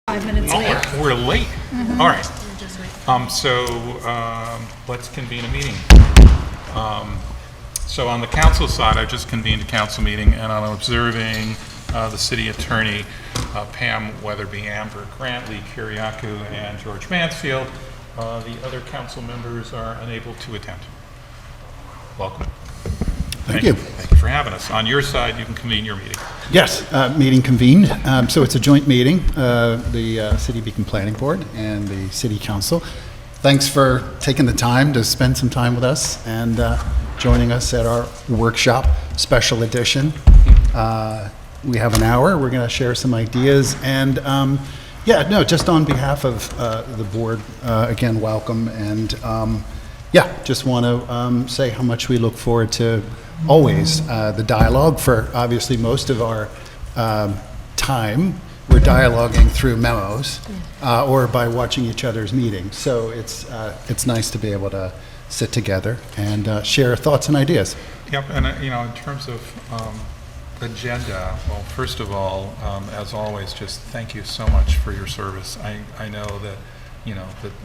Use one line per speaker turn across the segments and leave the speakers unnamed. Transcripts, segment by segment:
5 minutes late.
We're late. All right. Let's convene a meeting. So on the council side, I just convened a council meeting, and I'm observing the city attorney, Pam Weatherby, Amber Grantley, Kiriakou, and George Mansfield. The other council members are unable to attend. Welcome.
Thank you.
Thank you for having us. On your side, you can convene your meeting.
Yes, meeting convened. So it's a joint meeting, the City Beacon Planning Board and the City Council. Thanks for taking the time to spend some time with us and joining us at our workshop special edition. We have an hour. We're going to share some ideas. And just on behalf of the board, again, welcome. And just want to say how much we look forward to always the dialogue. For obviously most of our time, we're dialoguing through memos or by watching each other's meetings. So it's nice to be able to sit together and share thoughts and ideas.
Yep, and in terms of agenda, well, first of all, as always, just thank you so much for your service. I know that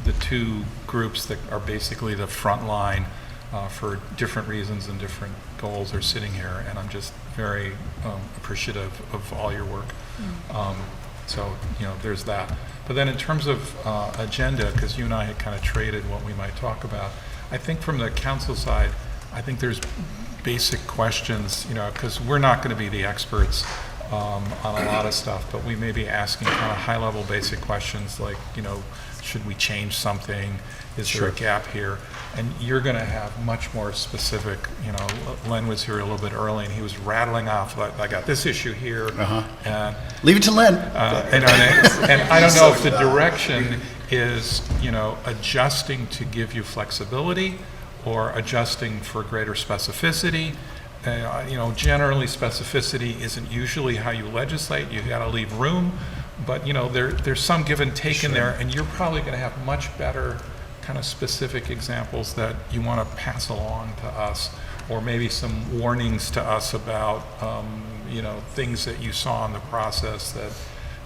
the two groups that are basically the front line for different reasons and different goals are sitting here, and I'm just very appreciative of all your work. So there's that. But then in terms of agenda, because you and I had kind of traded what we might talk about, I think from the council side, I think there's basic questions, because we're not going to be the experts on a lot of stuff, but we may be asking kind of high-level basic questions like, should we change something? Is there a gap here? And you're going to have much more specific, Len was here a little bit early and he was rattling off, like, I got this issue here. And
Leave it to Len.
and I don't know if the direction is, adjusting to give you flexibility or adjusting for greater specificity. Generally specificity isn't usually how you legislate. You got to leave room, but there's some give and take in there, and you're probably going to have much better kind of specific examples that you want to pass along to us, or maybe some warnings to us about things that you saw in the process that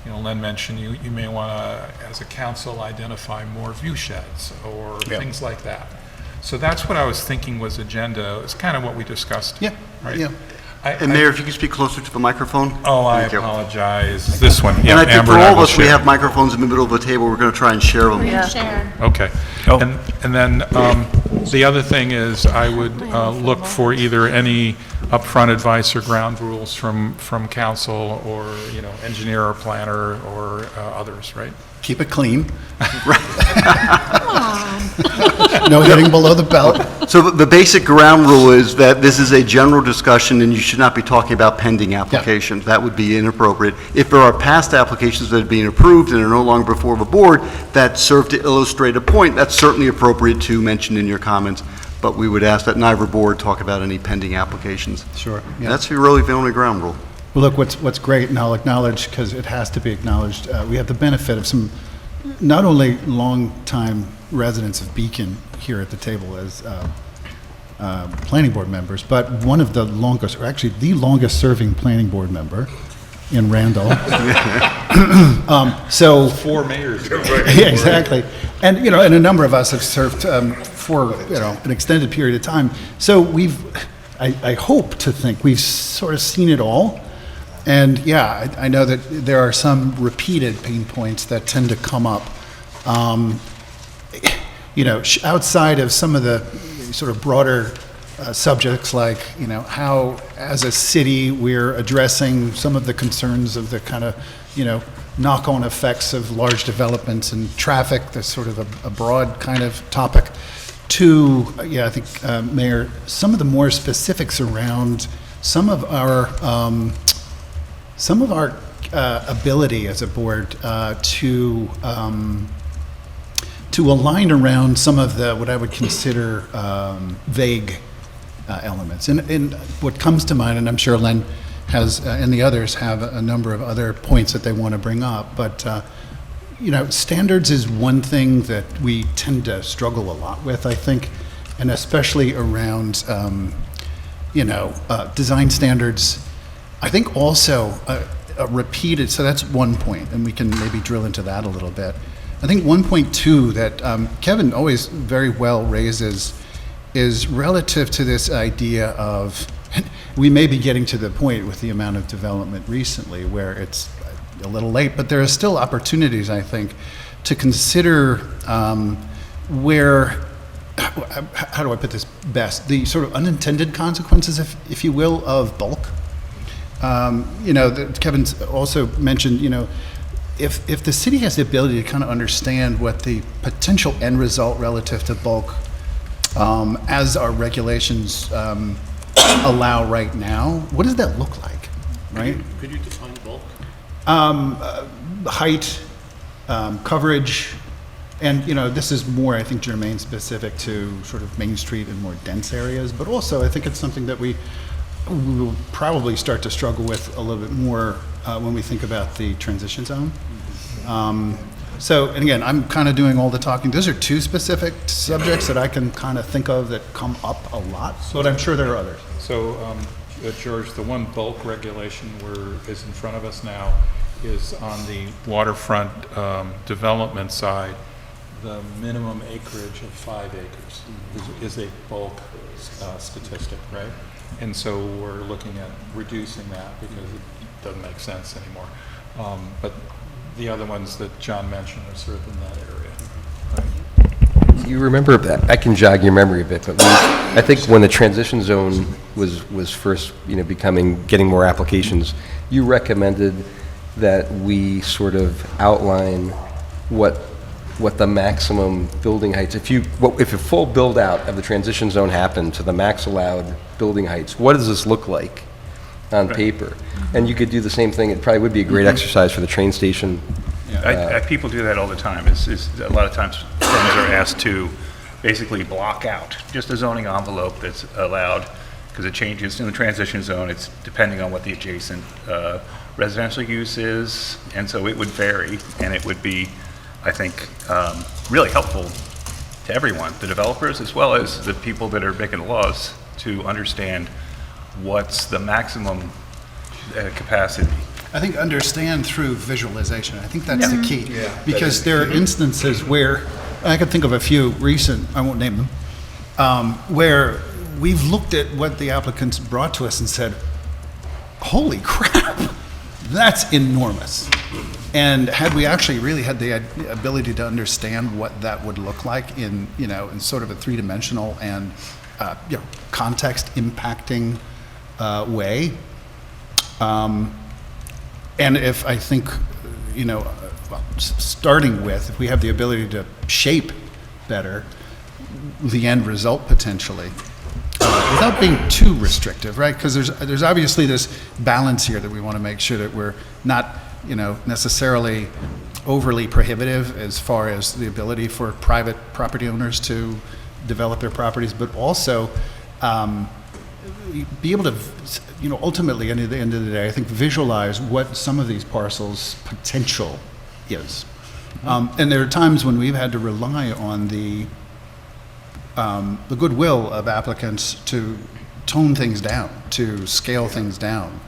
Len mentioned. You may want to, as a council, identify more view sheds or things like that. So that's what I was thinking was agenda. It's kind of what we discussed.
Yeah.
Right?
Yeah.
And Mayor, if you could speak closer to the microphone.
Oh, I
Thank you.
apologize. This one. Yeah,
And I think
Amber
for
and I
all of
will
us, we
share.
have microphones in the middle of the table. We're going to try and share them.
Okay. And then the other thing is I would look for either any upfront advice or ground rules from council or, engineer or planner or others, right?
Keep it clean. No hitting below the belt.
So the basic ground rule is that this is a general discussion and you should not be talking about pending applications. That would be inappropriate. If there are past applications that are being approved and are no longer before the board that serve to illustrate a point, that's certainly appropriate to mention in your comments. But we would ask that neither board talk about any pending applications.
Sure. Yeah.
That's really the only ground rule.
Well, look, what's great, and I'll acknowledge, because it has to be acknowledged, we have the benefit of some not only long-time residents of Beacon here at the table as planning board members, but one of the longest, or actually the longest-serving planning board member in Randall. So
4 mayors.
yeah, exactly. And, and a number of us have served for, an extended period of time. So I hope to think we've sort of seen it all. And I know that there are some repeated pain points that tend to come up, outside of some of the sort of broader subjects like, how as a city we're addressing some of the concerns of the kind of, knock-on effects of large developments and traffic. That's sort of a broad kind of topic. To, I think, Mayor, some of the more specifics around some of our ability as a board to align around some of the what I would consider vague elements. And what comes to mind, and I'm sure Len has and the others have a number of other points that they want to bring up, but standards is one thing that we tend to struggle a lot with, I think, and especially around design standards. I think also repeated, so that's one point, and we can maybe drill into that a little bit. I think 1.2 that Kevin always very well raises is relative to this idea of, we may be getting to the point with the amount of development recently where it's a little late, but there are still opportunities, I think, to consider where, how do I put this best, the sort of unintended consequences, if you will, of bulk. Kevin's also mentioned, if the city has the ability to kind of understand what the potential end result relative to bulk, as our regulations allow right now, what does that look like, right?
Could you define bulk?
Height, coverage, and this is more, I think, germane specific to sort of Main Street and more dense areas, but also I think it's something that we will probably start to struggle with a little bit more when we think about the transition zone. And again, I'm kind of doing all the talking. Those are two specific subjects that I can kind of think of that come up a lot, but I'm sure there are others.
So, George, the one bulk regulation is in front of us now is on the waterfront development side. The minimum acreage of 5 acres is a bulk statistic, right? And so we're looking at reducing that because it doesn't make sense anymore. But the other ones that John mentioned are sort of in that area. Right?
You remember that? I can jog your memory a bit, but I think when the transition zone was first, getting more applications, you recommended that we sort of outline what the maximum building heights, if a full build out of the transition zone happened to the max allowed building heights, what does this look like on paper? And you could do the same thing. It probably would be a great exercise for the train station.
People do that all the time. A lot of times firms are asked to basically block out just a zoning envelope that's allowed, because it changes in the transition zone. It's depending on what the adjacent residential use is, and so it would vary, and it would be, I think, really helpful to everyone, the developers as well as the people that are making the laws, to understand what's the maximum capacity.
I think understand through visualization. I think that's the key. Because there are instances where, I could think of a few recent, I won't name them, where we've looked at what the applicants brought to us and said, holy crap, that's enormous. And had we actually really had the ability to understand what that would look like in sort of a three-dimensional and context impacting way, and if I think, starting with, if we have the ability to shape better the end result potentially, without being too restrictive, right? Because there's obviously this balance here that we want to make sure that we're not, necessarily overly prohibitive as far as the ability for private property owners to develop their properties, but also be able to, ultimately, at the end of the day, I think visualize what some of these parcels' potential is. And there are times when we've had to rely on the goodwill of applicants to tone things down, to scale things down.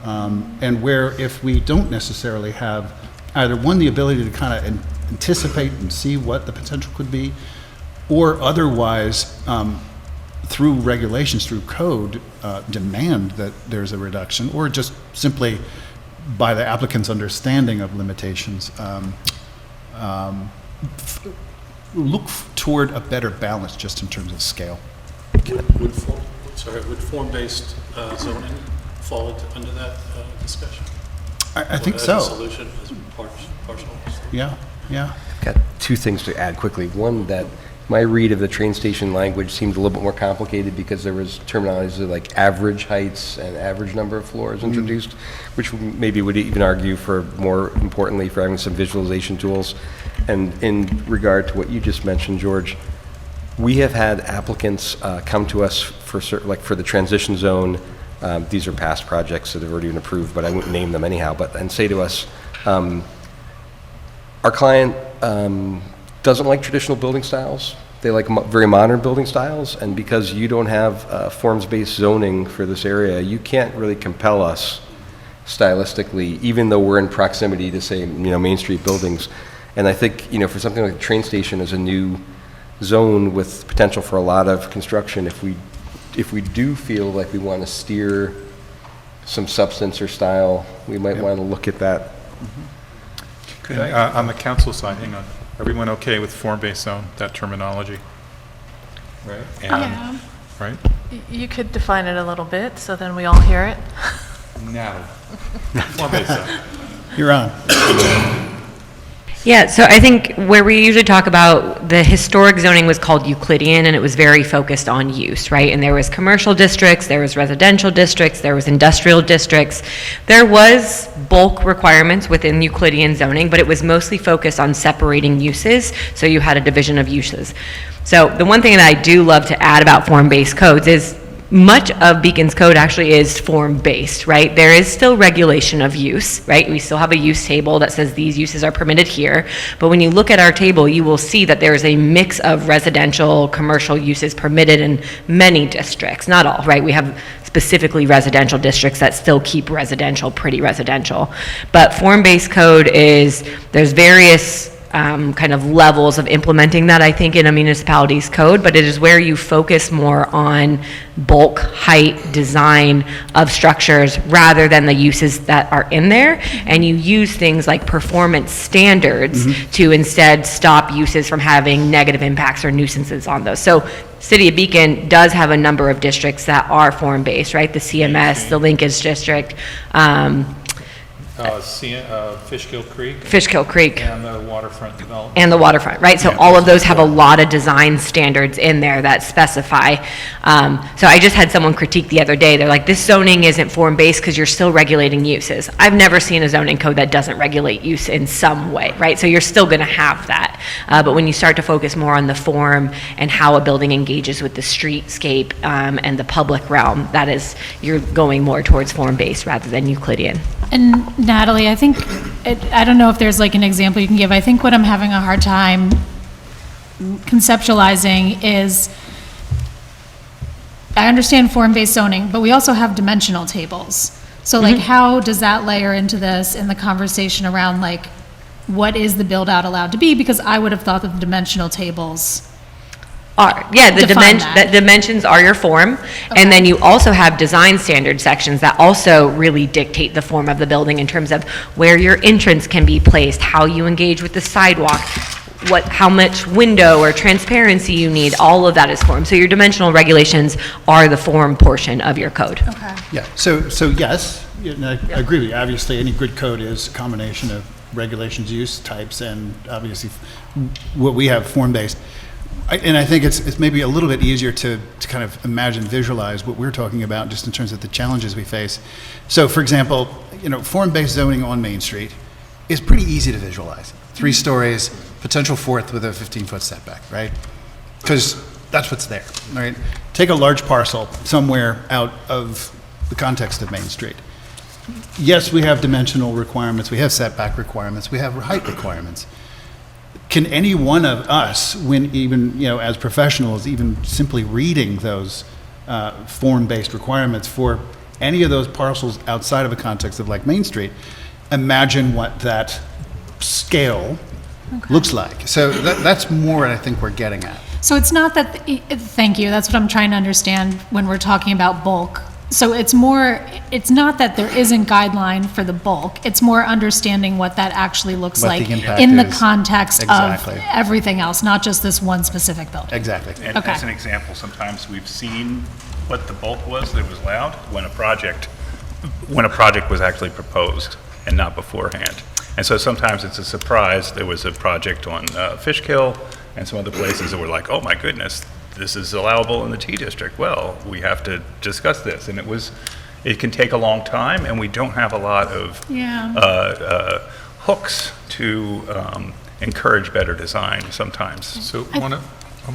And where if we don't necessarily have either one, the ability to kind of anticipate and see what the potential could be, or otherwise, through regulations, through code, demand that there's a reduction, or just simply by the applicant's understanding of limitations, look toward a better balance just in terms of scale.
Would form-based zoning fall under that discussion?
I think
As
so.
a solution, as partial?
Yeah.
Got two things to add quickly. One, that my read of the train station language seemed a little bit more complicated because there was terminology like average heights and average number of floors introduced, which maybe would even argue for, more importantly, for having some visualization tools. And in regard to what you just mentioned, George, we have had applicants come to us for for the transition zone. These are past projects that have already been approved, but I wouldn't name them anyhow, and say to us, our client doesn't like traditional building styles. They like very modern building styles, and because you don't have forms-based zoning for this area, you can't really compel us stylistically, even though we're in proximity to, say, Main Street buildings. And I think, for something like the train station as a new zone with potential for a lot of construction, if we do feel like we want to steer some substance or style, we might want to look at that.
On the council side, hang on, everyone okay with form-based zone, that terminology? Right?
Yeah.
Right?
You could define it a little bit, so then we all hear it.
Natalie. Form-based zone.
You're on.
Yeah, so I think where we usually talk about the historic zoning was called Euclidean, and it was very focused on use, right? And there was commercial districts, there was residential districts, there was industrial districts. There was bulk requirements within Euclidean zoning, but it was mostly focused on separating uses, so you had a division of uses. So the one thing that I do love to add about form-based codes is much of Beacon's code actually is form-based, right? There is still regulation of use, right? We still have a use table that says these uses are permitted here. But when you look at our table, you will see that there is a mix of residential, commercial uses permitted in many districts. Not all, right? We have specifically residential districts that still keep residential pretty residential. But form-based code is, there's various kind of levels of implementing that, I think, in a municipality's code, but it is where you focus more on bulk, height, design of structures rather than the uses that are in there, and you use things like performance standards to instead stop uses from having negative impacts or nuisances on those. So City of Beacon does have a number of districts that are form-based, right? The CMS, the Linkage District,
Fishkill Creek.
Fishkill Creek.
And the waterfront development.
And the waterfront, right? So all of those have a lot of design standards in there that specify. So I just had someone critique the other day, they're like, this zoning isn't form-based because you're still regulating uses. I've never seen a zoning code that doesn't regulate use in some way, right? So you're still gonna have that. But when you start to focus more on the form and how a building engages with the streetscape and the public realm, that is, you're going more towards form-based rather than Euclidean.
And Natalie, I think, I don't know if there's like an example you can give. I think what I'm having a hard time conceptualizing is, I understand form-based zoning, but we also have dimensional tables. So like, how does that layer into this in the conversation around like, what is the build-out allowed to be? Because I would have thought that the dimensional tables
The dimensions are your form, and then you also have design standard sections that also really dictate the form of the building in terms of where your entrance can be placed, how you engage with the sidewalk, how much window or transparency you need. All of that is form. So your dimensional regulations are the form portion of your code.
Okay.
Yeah, so yes, and I agree with you. Obviously, any good code is a combination of regulations, use types, and obviously what we have form-based. And I think it's maybe a little bit easier to kind of imagine, visualize what we're talking about just in terms of the challenges we face. So for example, form-based zoning on Main Street is pretty easy to visualize. 3 stories, potential fourth with a 15-foot setback, right? Because that's what's there, right? Take a large parcel somewhere out of the context of Main Street. Yes, we have dimensional requirements, we have setback requirements, we have height requirements. Can any one of us, when even, as professionals, even simply reading those form-based requirements for any of those parcels outside of a context of like Main Street, imagine what that scale looks like? So that's more what I think we're getting at.
So it's not that, thank you, that's what I'm trying to understand when we're talking about bulk. So it's not that there isn't guideline for the bulk, it's more understanding what that actually looks
What
like
the impact
in the
is.
context
Exactly.
of everything else, not just this one specific building.
Exactly.
And
Okay.
as an example, sometimes we've seen what the bulk was that was allowed when a project was actually proposed and not beforehand. And so sometimes it's a surprise. There was a project on Fishkill and some other places that were like, oh my goodness, this is allowable in the T district. Well, we have to discuss this. And it can take a long time, and we don't have a lot of hooks to encourage better design sometimes.
So I'm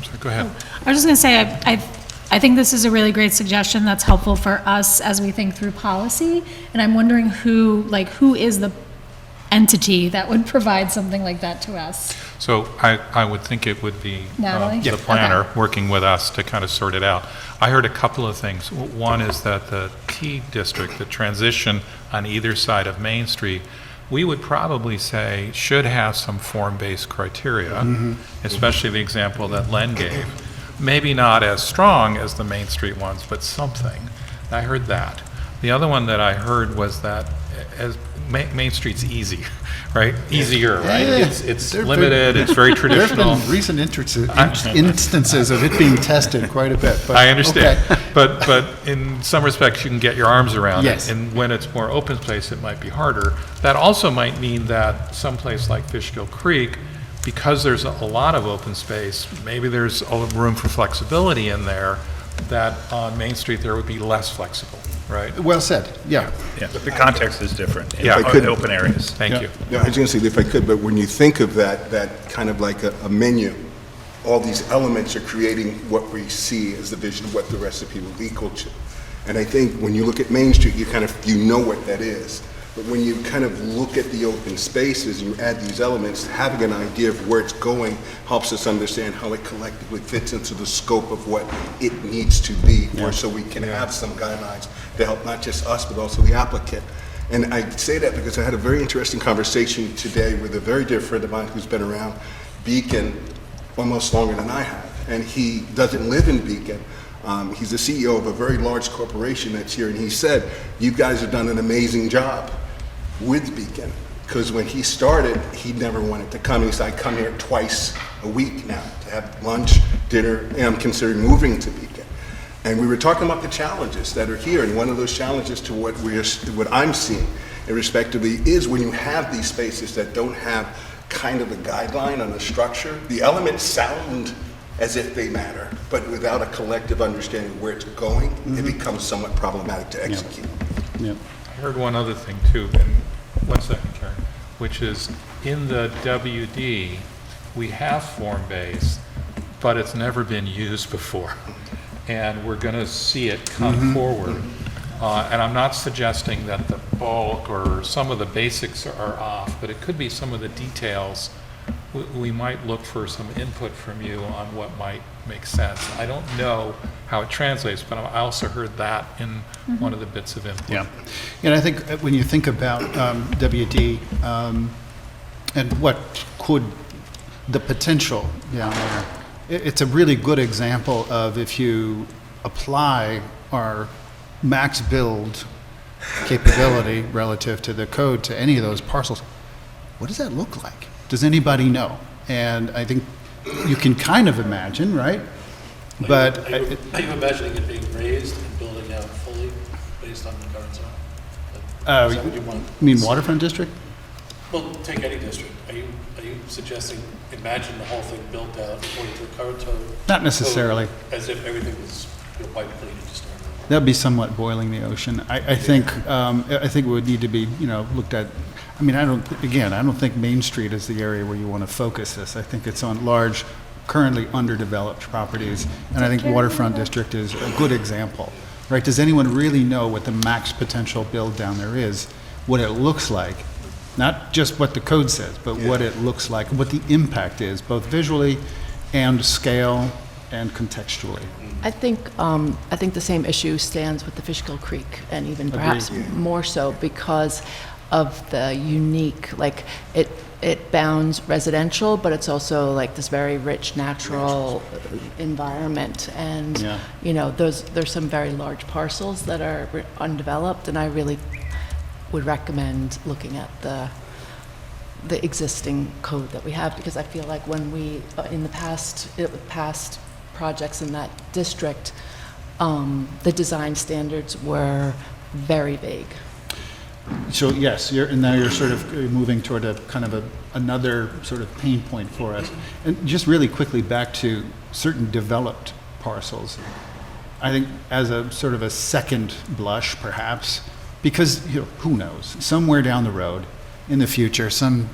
sorry, go ahead.
I was just gonna say, I think this is a really great suggestion that's helpful for us as we think through policy, and I'm wondering who is the entity that would provide something like that to us?
So I would think it would be
Natalie?
the
Yeah.
planner
Okay.
working with us to kind of sort it out. I heard a couple of things. One is that the T district, the transition on either side of Main Street, we would probably say should have some form-based criteria, especially the example that Len gave. Maybe not as strong as the Main Street ones, but something. I heard that. The other one that I heard was that as Main Street's easy, right? Easier, right?
Yeah.
It's
There have
limited,
been-
it's very
There have
traditional.
been recent instances of it being tested quite a bit, but.
I understand,
okay.
but in some respects, you can get your arms around it.
Yes.
And when it's more open space, it might be harder. That also might mean that someplace like Fishkill Creek, because there's a lot of open space, maybe there's a room for flexibility in there, that on Main Street, there would be less flexible, right?
Well said, yeah.
Yeah, but the context is different in
Yeah.
If I could-
open areas.
Thank you.
No, I was going to say, if I could, but when you think of that kind of like a menu, all these elements are creating what we see as the vision of what the recipe will equal to. And I think when you look at Main Street, you know what that is. But when you kind of look at the open spaces, you add these elements, having an idea of where it's going helps us understand how it collectively fits into the scope of what it needs to be, or so we can have some guidelines to help not just us, but also the applicant. And I say that because I had a very interesting conversation today with a very dear friend of mine who's been around Beacon almost longer than I have. And he doesn't live in Beacon. He's the CEO of a very large corporation that's here. And he said, you guys have done an amazing job with Beacon. Because when he started, he never wanted to come. He said, I come here twice a week now to have lunch, dinner, and I'm considering moving to Beacon. And we were talking about the challenges that are here, and one of those challenges to what I'm seeing, irrespectively, is when you have these spaces that don't have kind of a guideline on a structure, the elements sound as if they matter, but without a collective understanding of where it's going, it becomes somewhat problematic to execute.
Yeah.
I heard one other thing too, and one second, Karen, which is in the WD, we have form-based, but it's never been used before. And we're going to see it come forward. And I'm not suggesting that the bulk or some of the basics are off, but it could be some of the details. We might look for some input from you on what might make sense. I don't know how it translates, but I also heard that in one of the bits of input.
Yeah. And I think when you think about WD and what could the potential down there, it's a really good example of if you apply our max build capability relative to the code to any of those parcels, what does that look like? Does anybody know? And I think you can kind of imagine, right? But
Are you imagining it being raised and building out fully based on the current zone? Is that what you want?
you mean waterfront district?
Well, take any district. Are you suggesting, imagine the whole thing built out according to the current code?
Not necessarily.
As if everything was wiped clean and just started over?
That'd be somewhat boiling the ocean. I think it would need to be, looked at. I mean, I don't think Main Street is the area where you want to focus this. I think it's on large, currently underdeveloped properties, and I think waterfront district is a good example, right? Does anyone really know what the max potential build down there is, what it looks like? Not just what the code says, but what it looks like, what the impact is, both visually and scale and contextually.
I think the same issue stands with the Fishkill Creek, and even perhaps more so because of the unique, like, it bounds residential, but it's also like this very rich natural environment. And, there's some very large parcels that are undeveloped, and I really would recommend looking at the existing code that we have, because I feel like when we, in the past projects in that district, the design standards were very vague.
So yes, now you're sort of moving toward a kind of another sort of pain point for us. And just really quickly back to certain developed parcels. I think as a sort of a second blush, perhaps, because who knows? Somewhere down the road, in the future, some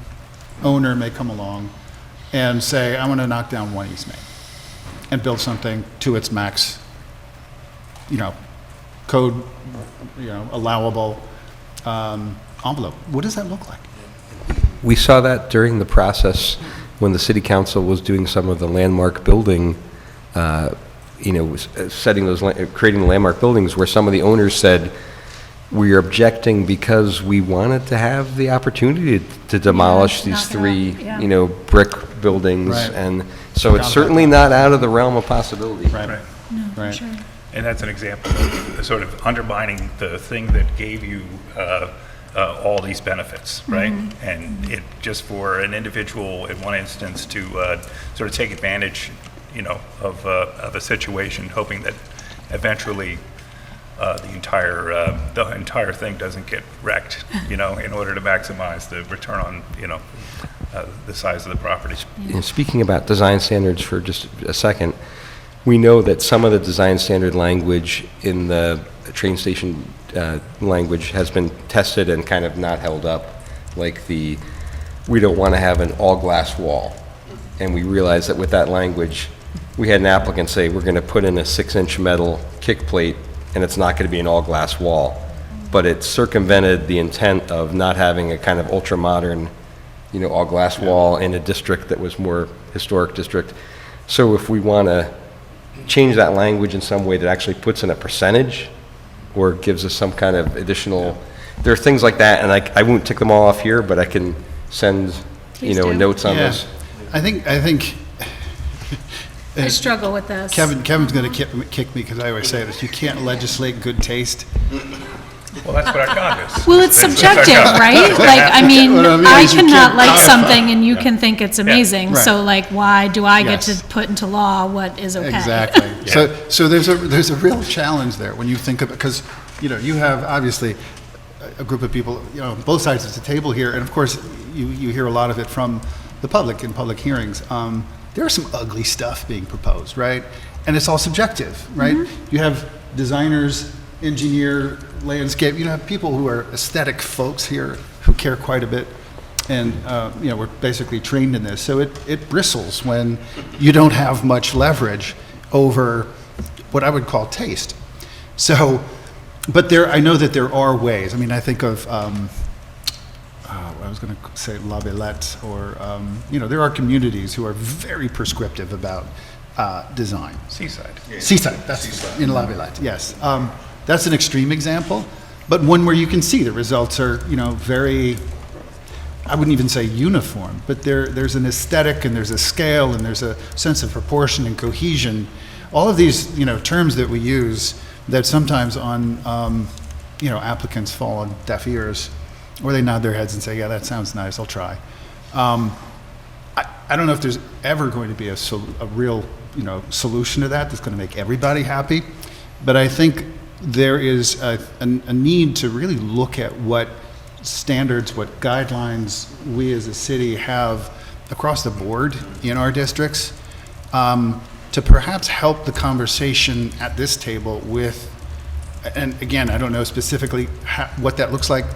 owner may come along and say, "I want to knock down 1 East Main and build something to its max, code, allowable." Envelope. What does that look like?
We saw that during the process when the city council was doing some of the landmark building, creating the landmark buildings, where some of the owners said, we are objecting because we wanted to have the opportunity to demolish these
knock it
three,
out, yeah.
brick buildings.
Right.
And so it's certainly not out of the realm of possibility.
Right.
Right.
No, for
Right.
sure.
And that's an example of sort of undermining the thing that gave you all these benefits, right? And it, just for an individual in one instance to sort of take advantage, of a situation, hoping that eventually the entire thing doesn't get wrecked, in order to maximize the return on, the size of the property.
And speaking about design standards for just a second, we know that some of the design standard language in the train station language has been tested and kind of not held up, like we don't want to have an all-glass wall. And we realized that with that language, we had an applicant say, we're going to put in a 6-inch metal kick plate, and it's not going to be an all-glass wall. But it circumvented the intent of not having a kind of ultra-modern, all-glass wall in a district that was more historic district. So if we want to change that language in some way that actually puts in a percentage or gives us some kind of additional, there are things like that, and I won't tick them all off here, but I can send,
Please do.
notes on
Yeah.
this.
I think
I struggle with this.
Kevin's going to kick me because I always say this, you can't legislate good taste.
Well, that's what our job is.
Well, it's subjective, right? Like, I mean,
What I mean
I
is you
cannot
can't
like
codify.
something and you can think it's amazing.
Right.
So like, why do I get
Yes.
to put into law what is okay?
Exactly. So there's a real challenge there when you think of it, because, you have obviously a group of people, both sides of the table here, and of course, you hear a lot of it from the public in public hearings. There's some ugly stuff being proposed, right? And it's all subjective, right? You have designers, engineer, landscape, you have people who are aesthetic folks here who care quite a bit. And, we're basically trained in this. So it bristles when you don't have much leverage over what I would call taste. So, but I know that there are ways. I mean, I think of, I was going to say La Villette, or, there are communities who are very prescriptive about design.
Seaside.
Seaside, that's in La Villette, yes. That's an extreme example, but one where you can see the results are, very, I wouldn't even say uniform, but there's an aesthetic and there's a scale and there's a sense of proportion and cohesion. All of these, terms that we use that sometimes on, applicants fall on deaf ears, or they nod their heads and say, yeah, that sounds nice, I'll try. I don't know if there's ever going to be a real, solution to that that's going to make everybody happy, but I think there is a need to really look at what standards, what guidelines we as a city have across the board in our districts, to perhaps help the conversation at this table with, and again, I don't know specifically what that looks like,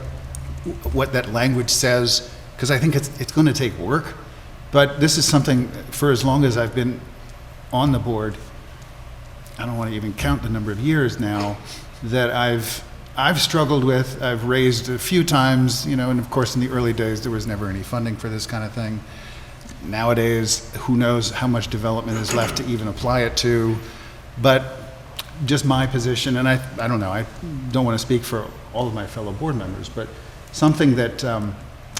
what that language says, because I think it's going to take work, but this is something, for as long as I've been on the board, I don't want to even count the number of years now, that I've struggled with, I've raised a few times, and of course in the early days there was never any funding for this kind of thing. Nowadays, who knows how much development is left to even apply it to, but just my position, and I don't know, I don't want to speak for all of my fellow board members, but something that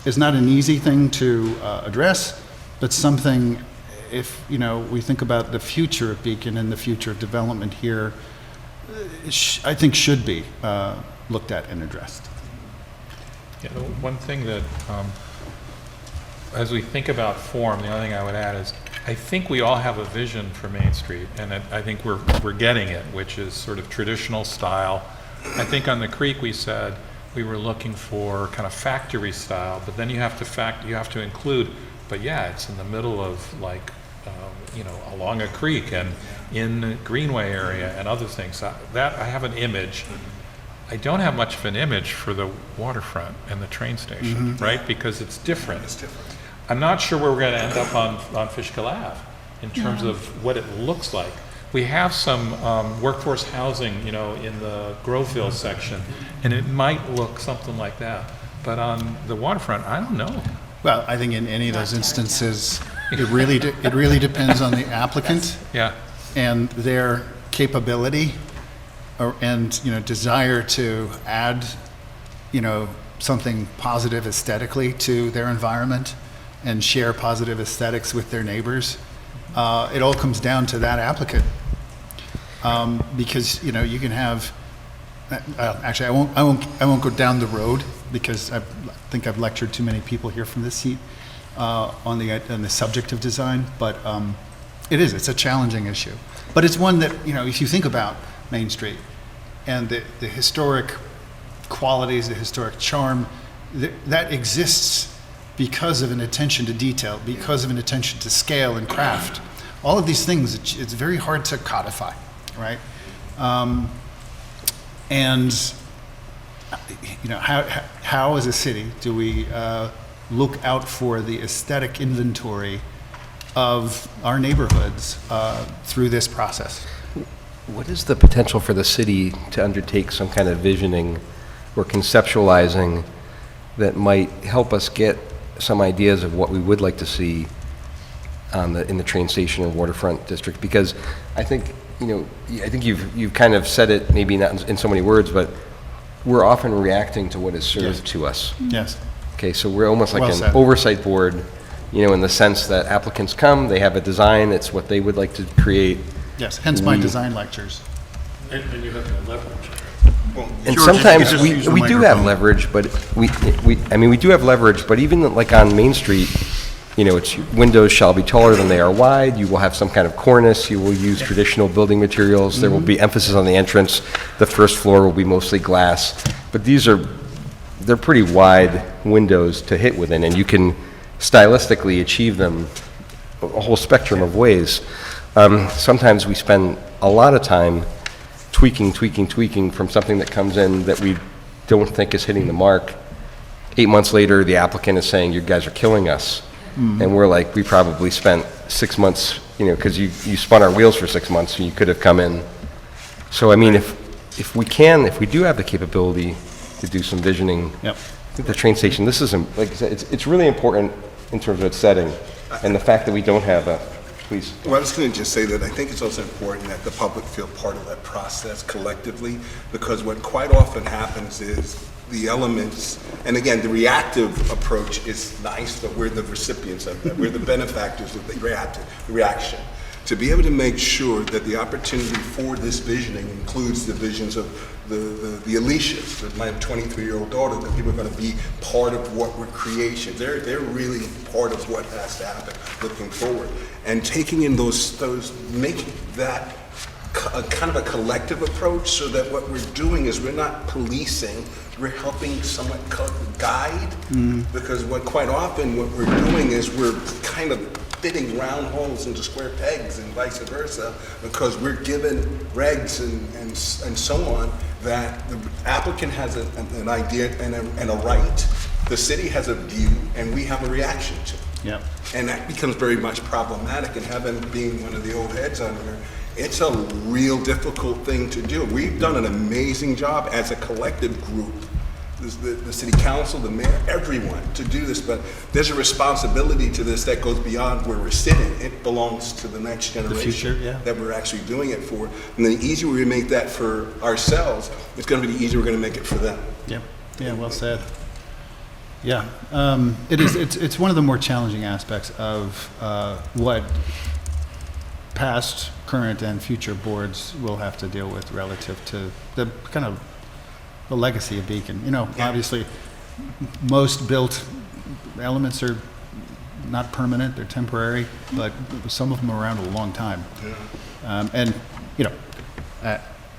is not an easy thing to address, but something, if we think about the future of Beacon and the future of development here, I think should be looked at and addressed.
Yeah, the one thing that, as we think about form, the only thing I would add is, I think we all have a vision for Main Street, and I think we're getting it, which is sort of traditional style. I think on the Creek we said we were looking for kind of factory style, but then you have to include, but yeah, it's in the middle of like, along a creek and in the Greenway area and other things. That I have an image. I don't have much of an image for the waterfront and the train station, right? Because it's different. I'm not sure where we're going to end up on Fishkill Ave in terms of what it looks like. We have some workforce housing, in the Groveville section, and it might look something like that. But on the waterfront, I don't know.
Well, I think in any of those instances, It really depends on the applicant
Yeah,
and their capability and, desire to add, something positive aesthetically to their environment and share positive aesthetics with their neighbors. It all comes down to that applicant. Because, you can have, actually, I won't go down the road because I think I've lectured too many people here from this seat on the subject of design, but it's a challenging issue. But it's one that, if you think about Main Street and the historic qualities, the historic charm, that exists because of an attention to detail, because of an attention to scale and craft. All of these things, it's very hard to codify, right? And how as a city do we look out for the aesthetic inventory of our neighborhoods through this process?
What is the potential for the city to undertake some kind of visioning or conceptualizing that might help us get some ideas of what we would like to see in the train station or waterfront district? Because I think, I think you've kind of said it, maybe not in so many words, but we're often reacting to what is served to us.
Yes.
Okay, so we're almost like
Well
an
said.
oversight board, in the sense that applicants come, they have a design, it's what they would like to create.
Yes, hence my design lectures.
And you have no leverage.
And
George,
sometimes
if you could just use the
we do have
microphone.
leverage, but we do have leverage, but even like on Main Street, it's windows shall be taller than they are wide, you will have some kind of cornice, you will use traditional building materials, there will be emphasis on the entrance, the first floor will be mostly glass, but they're pretty wide windows to hit within, and you can stylistically achieve them a whole spectrum of ways. Sometimes we spend a lot of time tweaking from something that comes in that we don't think is hitting the mark. 8 months later, the applicant is saying, you guys are killing us. And we're like, we probably spent 6 months, because you spun our wheels for 6 months and you could have come in. So, I mean, if we do have the capability to do some visioning,
Yep.
I think the train station, this is, like I said, it's really important in terms of its setting. And the fact that we don't have please.
Well, I was going to just say that I think it's also important that the public feel part of that process collectively, because what quite often happens is the elements, and again, the reactive approach is nice, but we're the recipients of that. We're the benefactors of the reaction. To be able to make sure that the opportunity for this visioning includes the visions of the Alicias, with my 23-year-old daughter, that people are going to be part of what we're creation. They're really part of what has to happen looking forward. And taking in those making that a kind of a collective approach, so that what we're doing is we're not policing, we're helping somewhat guide, because quite often what we're doing is we're kind of fitting round holes into square pegs and vice versa, because we're given regs and so on, that the applicant has an idea and a right, the city has a view, and we have a reaction to it.
Yep.
And that becomes very much problematic, and having being one of the old heads on here, it's a real difficult thing to do. We've done an amazing job as a collective group, the city council, the mayor, everyone, to do this, but there's a responsibility to this that goes beyond where we're sitting. It belongs to the next generation
future, yeah.
that we're actually doing it for. And the easier we make that for ourselves, it's going to be the easier we're going to make it for them.
Yep. Yeah, well said. Yeah, it's one of the more challenging aspects of what past, current, and future boards will have to deal with relative to the kind of the legacy of Beacon. Obviously, most built elements are not permanent, they're temporary, but some of them are around a long time. And,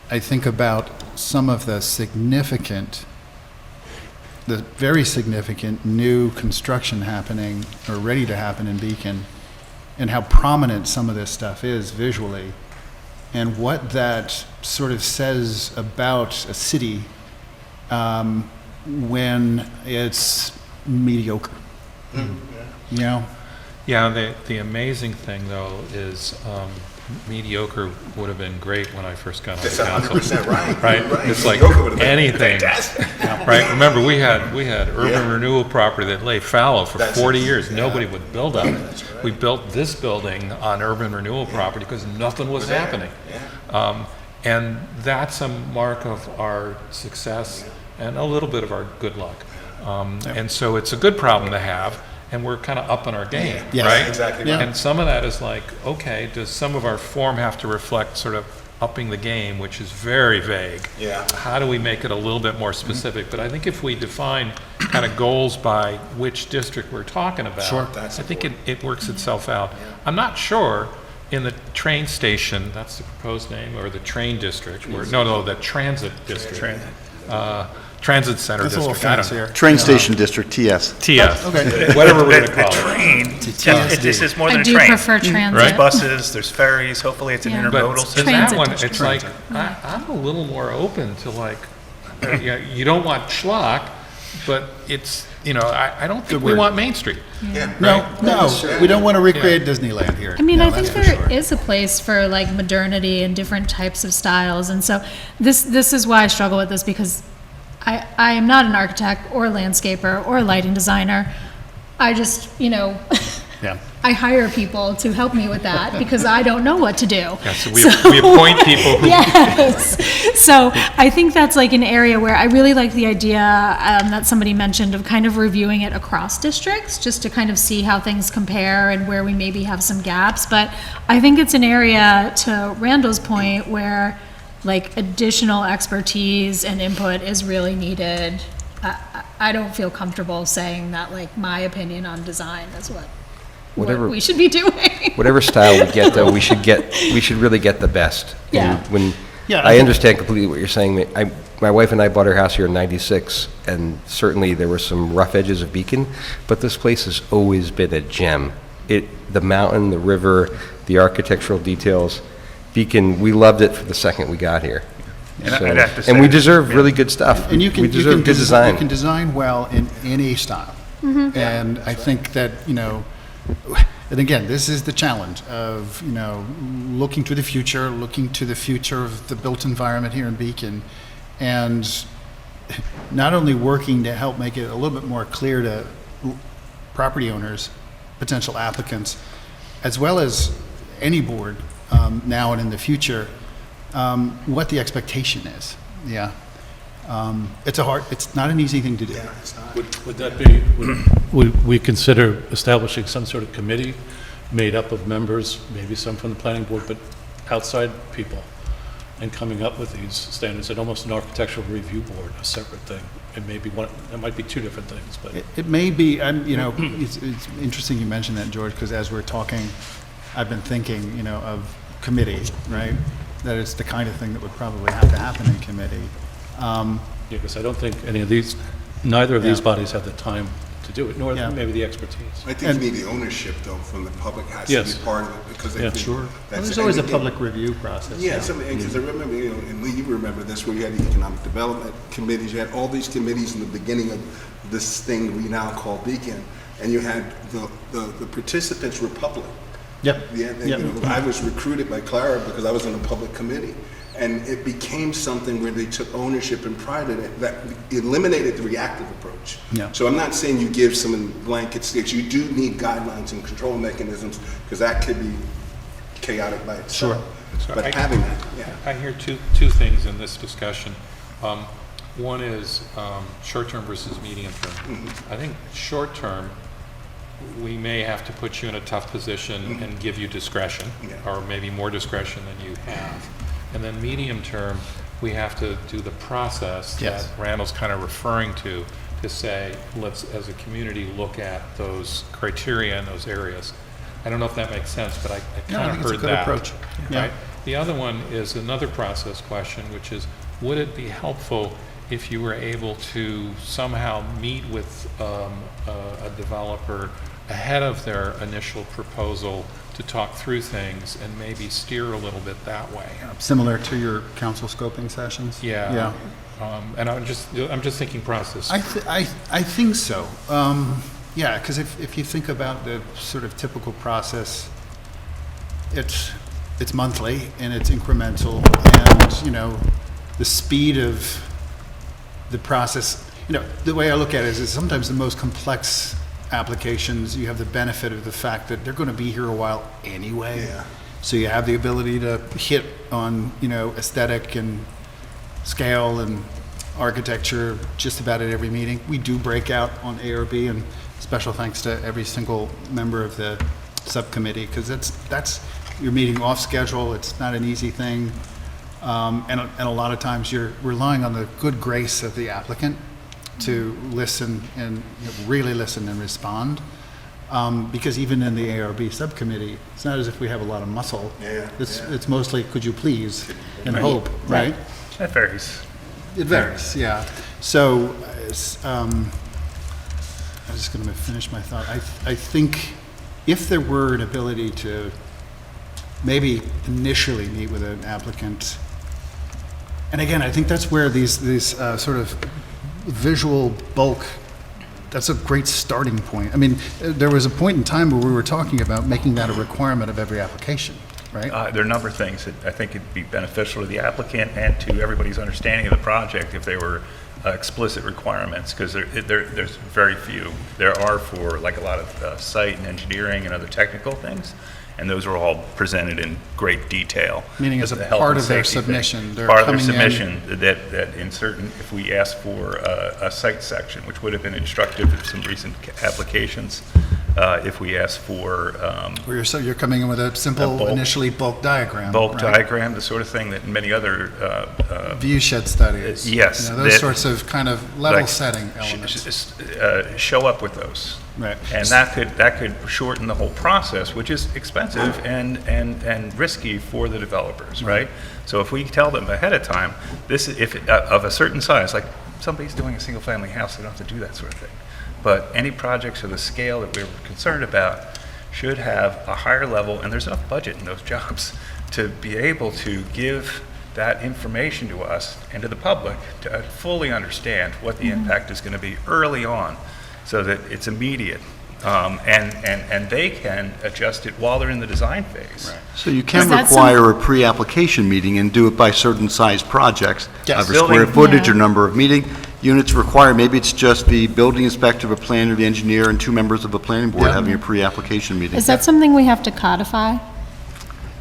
I think about some of the very significant new construction happening or ready to happen in Beacon, and how prominent some of this stuff is visually, and what that sort of says about a city when it's mediocre.
Yeah, the amazing thing, though, is mediocre would have been great when I first got on the
That's
council.
100% right.
Right?
You're right.
It's like
Mediocre would've been
anything.
fantastic.
Right? Remember, we had urban
Yeah.
renewal property that lay fallow for
That's
40
it.
years.
Yeah.
Nobody would build on it. We built this building on urban renewal property because nothing was happening. And that's a mark of our success and a little bit of our good luck. And so it's a good problem to have, and we're kind of up on our game,
Yes.
right?
Exactly
Yeah.
right.
And some of that is like, okay, does some of our form have to reflect sort of upping the game, which is very vague?
Yeah.
How do we make it a little bit more specific? But I think if we define kind of goals by which district we're talking about,
Sure.
That's
I think it works itself out. I'm not sure in the train station, that's the proposed name, or the train district, or, no, the transit district. Transit center
That's a little
district, I don't know.
fancier.
Train Station District, TS.
TS,
Okay.
whatever we're gonna
The
call it.
train, this is more
I
than a
do
train.
prefer transit.
There's buses, there's ferries, hopefully it's an
Yeah.
But
intermodal
in
system.
that
Transit
one,
district.
it's like, I'm a little more open to like, you don't want schlock, but it's, I don't think we
word.
want Main Street.
No, we don't want to recreate Disneyland here.
I mean,
No,
I think
that's for
there is
sure.
a place for like modernity and different types of styles, and so this is why I struggle with this, because I am not an architect or landscaper or lighting designer. I just,
Yeah.
I hire people to help me with that because I don't know what to do.
Yeah, so we appoint people who
Yes. So I think that's like an area where I really like the idea that somebody mentioned of kind of reviewing it across districts, just to kind of see how things compare and where we maybe have some gaps. But I think it's an area, to Randall's point, where like additional expertise and input is really needed. I don't feel comfortable saying that like my opinion on design is what
Whatever-
we should be doing.
Whatever style we get, though, we should really get the best.
Yeah.
And when,
Yeah, I
I
think-
understand completely what you're saying. My wife and I bought our house here in '96, and certainly there were some rough edges of Beacon, but this place has always been a gem. The mountain, the river, the architectural details, Beacon, we loved it for the second we got here.
And
So-
I'd have to
and we
say-
deserve really good stuff.
And you can,
We deserve good
you
design.
can design well in any style. And I think that, and again, this is the challenge of, looking to the future, looking to the future of the built environment here in Beacon, and not only working to help make it a little bit more clear to property owners, potential applicants, as well as any board, now and in the future, what the expectation is. Yeah. It's not an easy thing to do.
Would that be, would we consider establishing some sort of committee made up of members, maybe some from the planning board, but outside people, and coming up with these standards, and almost an architectural review board, a separate thing? It might be two different things, but.
It may be, it's interesting you mentioned that, George, because as we're talking, I've been thinking, of committee, right? That it's the kind of thing that would probably have to happen in committee.
Yeah, because I don't think neither of these
Yeah.
bodies have the time to do it, nor
Yeah.
maybe the expertise.
I think you need the ownership, though, from the public has to
Yes.
be part of it, because I
Yeah.
think.
Sure.
that's-
There's always a
and-
public review process.
Yeah, because I remember, and Lee, you remember this, where you had the economic development committees, you had all these committees in the beginning of this thing we now call Beacon, and you had the participants were public.
Yep.
Yeah,
Yep.
I was recruited by Clara because I was on a public committee, and it became something where they took ownership and pride in it, that eliminated the reactive approach.
Yeah.
So I'm not saying you give someone blanket sticks, you do need guidelines and control mechanisms, because that could be chaotic by itself.
Sure.
But having that, yeah.
I hear two things in this discussion. One is short-term versus medium-term. I think short-term, we may have to put you in a tough position and give you discretion,
Yeah.
or maybe more discretion than you have. And then medium-term, we have to do the process that
Yes.
Randall's kind of referring to say, let's, as a community, look at those criteria in those areas. I don't know if that makes sense, but I
No, I
kind of
think it's a
heard
good
that.
approach. Yeah.
Right? The other one is another process question, which is, would it be helpful if you were able to somehow meet with a developer ahead of their initial proposal to talk through things and maybe steer a little bit that way?
Similar to your council scoping sessions?
Yeah.
Yeah.
And I'm just thinking process.
I think so. Yeah, because if you think about the sort of typical process, it's it's monthly and it's incremental, and, you know, the speed of the process, you know, the way I look at it is sometimes the most complex applications, you have the benefit of the fact that they're going to be here a while anyway.
Yeah.
So you have the ability to hit on, you know, aesthetic and scale and architecture just about at every meeting. We do break out on ARB, and special thanks to every single member of the subcommittee, because that's you're meeting off schedule. It's not an easy thing, and a lot of times you're relying on the good grace of the applicant to listen and, you know, really listen and respond. Because even in the ARB subcommittee, it's not as if we have a lot of muscle.
Yeah,
It's mostly, could you please, and hope, right?
That varies.
It varies, yeah. So, I'm just going to finish my thought. I think if there were an ability to maybe initially meet with an applicant, and again, I think that's where these sort of visual bulk, that's a great starting point. I mean, there was a point in time where we were talking about making that a requirement of every application, right?
There are a number of things that I think it'd be beneficial to the applicant and to everybody's understanding of the project if they were explicit requirements, because there's very few. There are for like a lot of site and engineering and other technical things, and those are all presented in great detail.
Meaning as a
The health
part
and
of their
safety thing.
submission, they're
Part of their
coming in-
submission, that in certain, if we ask for a site section, which would have been instructive in some recent applications, if we ask for
Where you're coming in with a simple,
bulk-
initially bulk diagram.
bulk
right?
diagram, the sort of thing that many other
View shed studies.
yes,
You know, those
that-
sorts of kind of level
like,
setting elements.
show up with those.
Right.
And that could shorten the whole process, which is expensive and risky for the developers, right? So if we tell them ahead of time, this is, if, of a certain size, like somebody's doing a single-family house, they don't have to do that sort of thing. But any projects of the scale that we're concerned about should have a higher level, and there's enough budget in those jobs to be able to give that information to us and to the public to fully understand what the impact is going to be early on, so that it's immediate, and they can adjust it while they're in the design phase.
So you can
Is that
require a pre-application meeting and do it by certain size projects.
Yes.
Either square
Building-
footage or
Yeah.
number of meeting units required. Maybe it's just the building inspector, the planner, the engineer, and 2 members of the planning board
Yeah.
having a pre-application meeting.
Is that something we have to codify?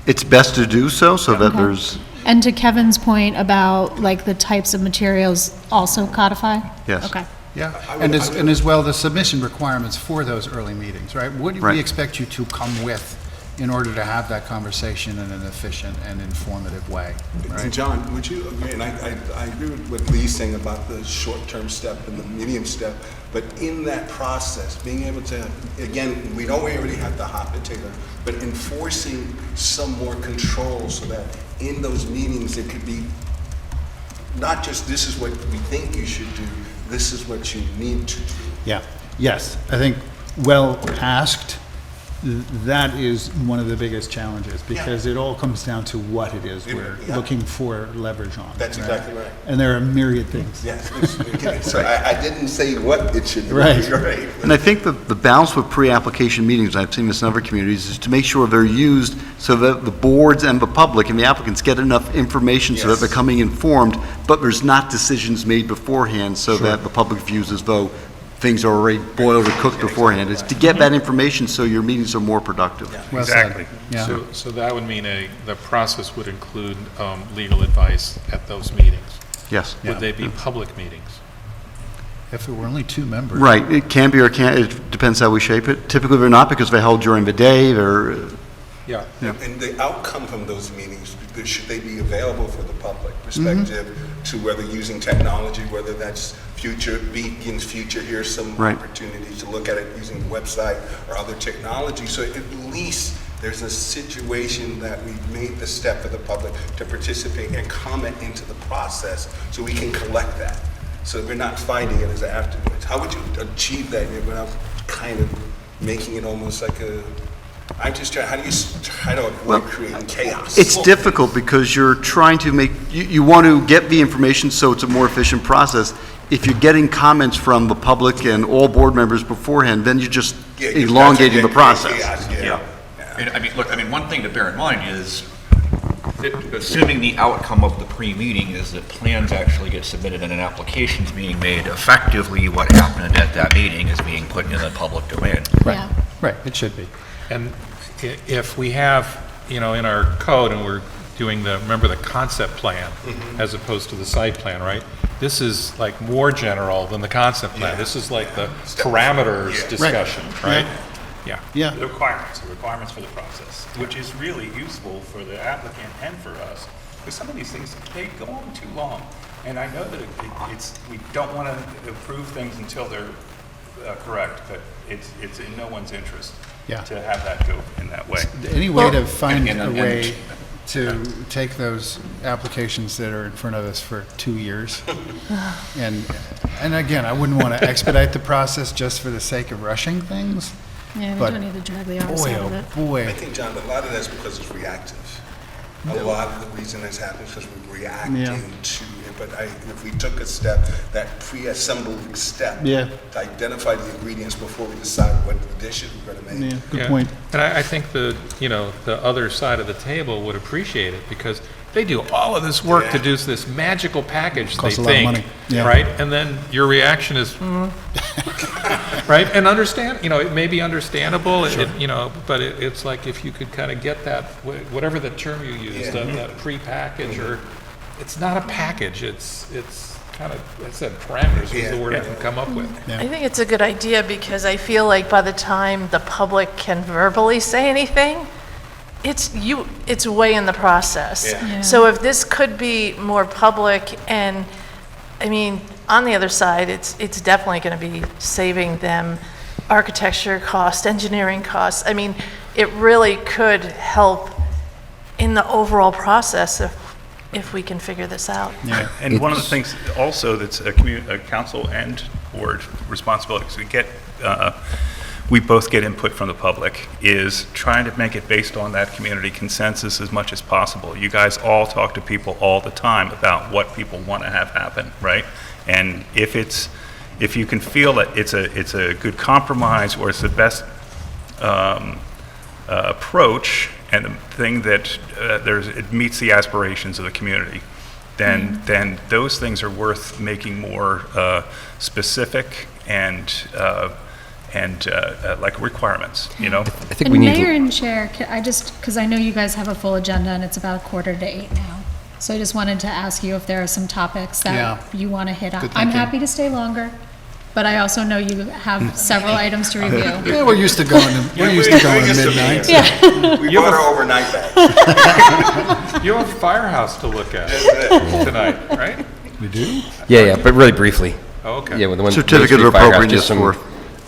It's best to do so, so that
Okay.
there's,
And to Kevin's point about like the types of materials also codify?
Yes.
Okay.
Yeah, and as well, the submission requirements for those early meetings, right? What do we
Right.
expect you to come with in order to have that conversation in an efficient and informative way,
And
right?
John, would you agree, and I agree with what Lee's saying about the short-term step and the medium step, but in that process, being able to, again, we know we already have the hot potato, but enforcing some more control so that in those meetings, it could be not just this is what we think you should do, this is what you need to do.
Yeah, yes, I think well asked, that is one of the biggest challenges, because it all comes down to what it is we're
Yeah.
looking for leverage on.
That's exactly right.
And there are myriad things.
Yes, so I didn't say what it should be.
Right.
Right.
and I think the balance with pre-application meetings, I've seen this in other communities, is to make sure they're used so that the boards and the public and the applicants get enough information so that
Yes.
they're coming informed, but there's not decisions made beforehand so that the public views as though things are already boiled or cooked beforehand. It's to get that information so your meetings are more productive.
Well said.
Exactly.
Yeah.
So that would mean the process would include legal advice at those meetings.
Yes.
Would they be public meetings?
If it were only 2 members.
Right, it can be or can't, it depends how we shape it. Typically, they're not because they're held during the day, they're,
Yeah.
And the outcome from those meetings, should they be available for the public perspective to whether using technology, whether that's future, Beacon's future, here's some
Right.
opportunities to look at it using the website or other technology. So at least there's a situation that we've made the step for the public to participate and comment into the process so we can collect that. So we're not finding it as afterwards. How would you achieve that without kind of making it almost like a, I'm just trying, how do you try to avoid creating chaos?
it's difficult because you're trying to make, you want to get the information so it's a more efficient process. If you're getting comments from the public and all board members beforehand, then you're just
Yeah, you're
elongating the
creating
process.
chaos,
Yeah. And I mean, look, one thing to bear in mind is, Assuming the outcome of the pre-meeting is that plans actually get submitted and an application's being made, effectively what happened at that meeting is being put in the public domain.
Yeah.
Right, it should be.
And if we have, in our code, and we're doing remember the concept plan as opposed to the site plan, right? This is like more general than the concept plan. This is like the parameters discussion, right? Yeah.
Yeah.
The requirements for the process, which is really useful for the applicant and for us. Because some of these things, they go on too long. And I know that we don't want to approve things until they're correct, but it's in no one's interest
Yeah.
to have that go in that way.
Any way to find
and-
a
and-
way to take those applications that are in front of us for 2 years, and again, I wouldn't want to expedite the process just for the sake of rushing things.
Yeah, we
But
don't need to drag the arse
Boy,
out of
oh
it.
I
boy,
think, John, a lot of that's because it's reactive. A lot of the reason that's happening is because we're reacting
Yeah.
to it. But if we took a step, that pre-assembled step,
Yeah.
to identify the ingredients before we decide what dishes we're going to make.
yeah, good
Yeah.
point.
And I think the other side of the table would appreciate it because they do all of this work to do this magical package, they
Costs a lot of
think,
money. Yeah.
right? And then your reaction is, right? And understand, it may be understandable, but it's like if you could kind of get that, whatever the term you use, that pre-package, or it's not a package, it's kind of, I said parameters was the word I can come up with.
I think it's a good idea because I feel like by the time the public can verbally say anything, it's way in the process.
Yeah.
So if this could be more public, and I mean, on the other side, it's definitely going to be saving them architecture costs, engineering costs. I mean, it really could help in the overall process if we can figure this out.
Yeah.
And one of the things also that's a council and board responsibility, because we both get input from the public, is trying to make it based on that community consensus as much as possible. You guys all talk to people all the time about what people want to have happen, right? And if you can feel that it's a good compromise, or it's the best approach, and the thing that it meets the aspirations of the community, then those things are worth making more specific and like requirements,
I think
And
we need
Mayor
to,
and Chair, because I know you guys have a full agenda and it's about 7:45 now. So I just wanted to ask you if there are some topics
Yeah.
that you want to hit on.
Good
I'm
thinking.
happy to stay longer, but I also know you have several items to review.
Yeah, we're used to going to midnight.
We bought our overnight bag.
You have a firehouse to look at tonight, right?
We do?
yeah, but really briefly.
Oh, okay.
Yeah, with the one.
Certificate
those
of
three firehouse,
appropriateness
just some
for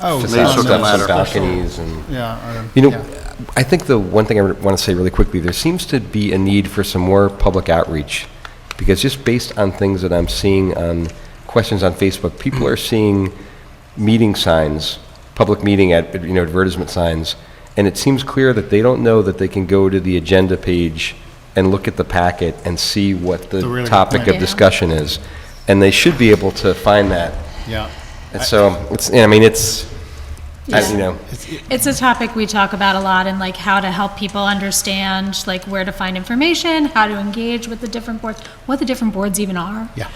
Oh,
Facades
so
of
no,
matter.
some balconies and.
Yeah.
Yeah. I think the one thing I want to say really quickly, there seems to be a need for some more public outreach, because just based on things that I'm seeing on questions on Facebook, people are seeing meeting signs, public meeting advertisement signs, and it seems clear that they don't know that they can go to the agenda page and look at the packet and see what
That's a
the
really good
topic
point.
of discussion is, and they should be able to find that.
Yeah.
And so it's,
It's a topic we talk about a lot, and like how to help people understand like where to find information, how to engage with the different boards, what the different boards even are.
Yeah.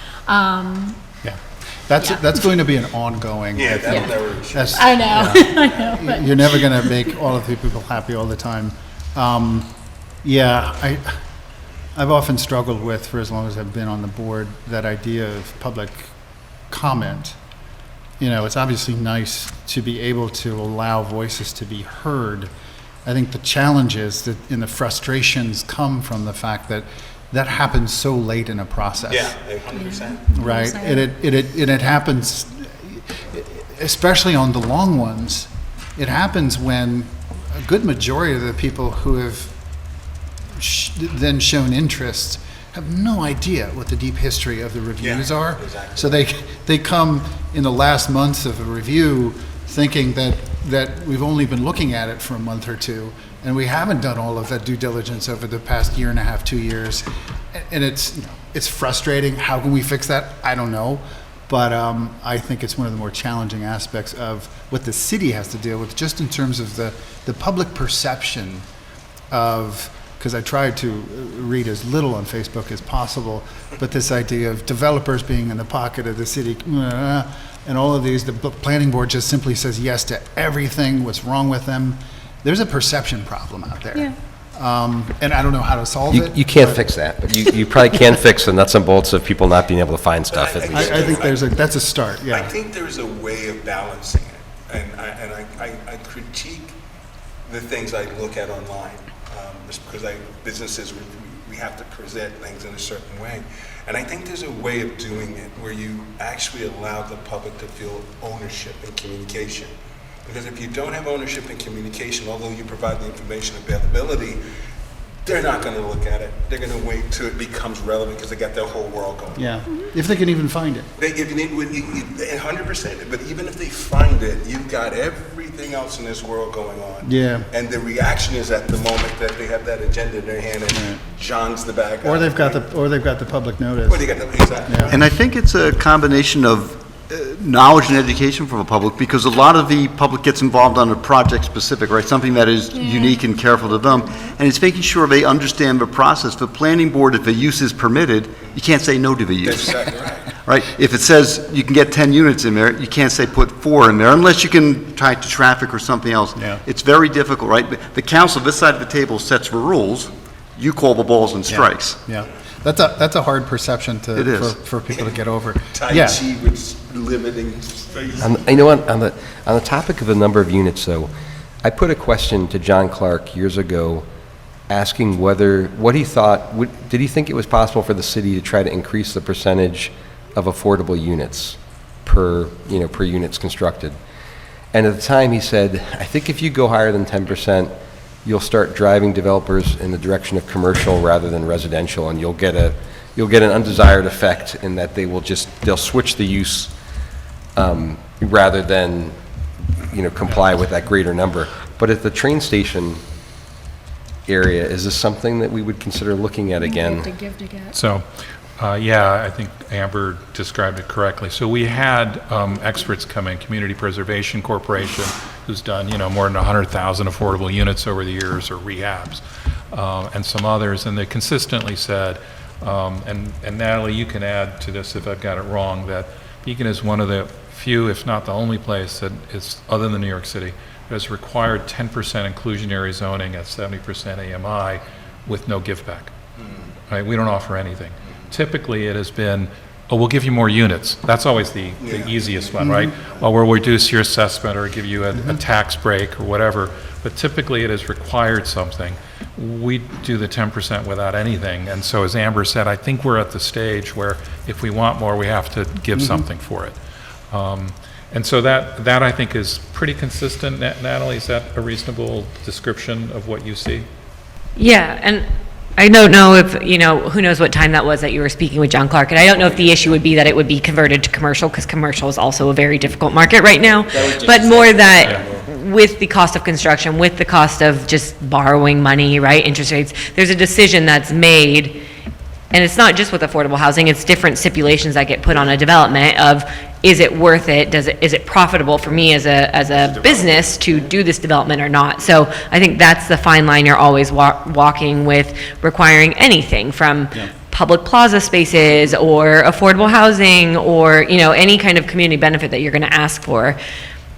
Yeah.
That's going to be an ongoing.
Yeah, that'll
Yeah.
never.
That's-
I know, I know, but
You're never going to make all of the people happy all the time. I've often struggled with, for as long as I've been on the board, that idea of public comment. It's obviously nice to be able to allow voices to be heard. I think the challenge is that, and the frustrations come from the fact that that happens so late in a process.
Yeah, 100%.
Right, and it happens, especially on the long ones, it happens when a good majority of the people who have then shown interest have no idea what the deep history of the reviews
Yeah,
are.
exactly.
So they come in the last months of a review thinking that we've only been looking at it for a month or two, and we haven't done all of that due diligence over the past year and a half, 2 years. And it's frustrating. How can we fix that? I don't know. But I think it's one of the more challenging aspects of what the city has to deal with, just in terms of the public perception of because I tried to read as little on Facebook as possible, but this idea of developers being in the pocket of the city, and all of these, the planning board just simply says yes to everything, what's wrong with them. There's a perception problem out there.
Yeah.
And I don't know how to solve it.
You can't
but
fix that, but you probably can fix the nuts and bolts of people not being able to find stuff at least.
I think that's a start,
I
yeah.
think there's a way of balancing it, and I critique the things I look at online, just because businesses, we have to present things in a certain way. And I think there's a way of doing it where you actually allow the public to feel ownership and communication. Because if you don't have ownership and communication, although you provide the information availability, they're not going to look at it. They're going to wait till it becomes relevant because they got their whole world going.
Yeah, if they can even find it.
100%. But even if they find it, you've got everything else in this world going on.
Yeah.
And the reaction is at the moment that they have that agenda in their hand and John's the bad guy.
Or they've got the public notice.
Or they got the, exactly.
Yeah.
And I think it's a combination of knowledge and education from the public, because a lot of the public gets involved on a project specific, right? Something that is unique and careful to them. And it's making sure they understand the process. The planning board, if a use is permitted, you can't say no to the use.
That's exactly right.
Right? If it says you can get 10 units in there, you can't say put 4 in there unless you can tie it to traffic or something else.
Yeah.
It's very difficult, right? The council, this side of the table, sets the rules. You call the balls and strikes.
Yeah, that's a hard perception
It is.
for people to get over.
Tai
Yeah.
Chi with limiting space.
You know what, on the topic of the number of units, though, I put a question to John Clark years ago, asking what he thought, did he think it was possible for the city to try to increase the percentage of affordable units per units constructed? And at the time, he said, I think if you go higher than 10%, you'll start driving developers in the direction of commercial rather than residential, and you'll get an undesired effect in that they'll switch the use rather than, comply with that greater number. But at the train station area, is this something that we would consider looking at again?
So, yeah, I think Amber described it correctly. So we had experts come in, Community Preservation Corporation, who's done, more than 100,000 affordable units over the years, or rehabs, and some others, and they consistently said, and Natalie, you can add to this if I've got it wrong, that Beacon is one of the few, if not the only place that is, other than New York City, that has required 10% inclusionary zoning at 70% AMI with no give back. Right? We don't offer anything. Typically, it has been, oh, we'll give you more units. That's always the easiest one, right? Well, we'll reduce your assessment or give you a tax break or whatever. But typically, it has required something. We do the 10% without anything. And so, as Amber said, I think we're at the stage where if we want more, we have to give something for it. And so that I think is pretty consistent. Natalie, is that a reasonable description of what you see?
Yeah, and I don't know if, who knows what time that was that you were speaking with John Clark, and I don't know if the issue would be that it would be converted to commercial, because commercial is also a very difficult market right now, but more that with the cost of construction, with the cost of just borrowing money, right, interest rates, there's a decision that's made, and it's not just with affordable housing, it's different stipulations that get put on a development of, is it worth it? Is it profitable for me as a business to do this development or not? So I think that's the fine line you're always walking with requiring anything from public plaza spaces or affordable housing or, any kind of community benefit that you're going to ask for.